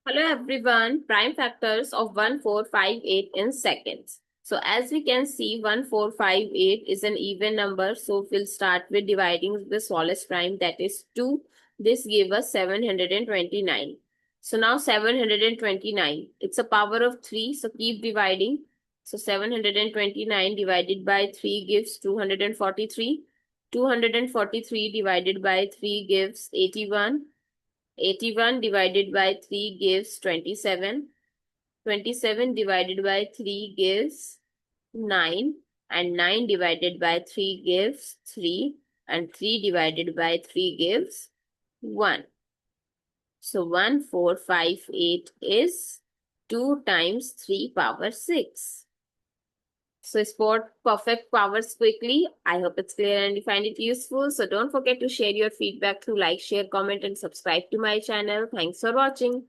Hello everyone, prime factors of 1458 in seconds. So as we can see 1458 is an even number, so we'll start with dividing the smallest prime, that is 2. This gives us 729. So now 729, it's a power of 3, so keep dividing. So 729 divided by 3 gives 243. 243 divided by 3 gives 81. 81 divided by 3 gives 27. 27 divided by 3 gives 9. And 9 divided by 3 gives 3. And 3 divided by 3 gives 1. So 1458 is 2 times 3 power 6. So spot perfect powers quickly. I hope it's clear and you find it useful. So don't forget to share your feedback through like, share, comment and subscribe to my channel. Thanks for watching.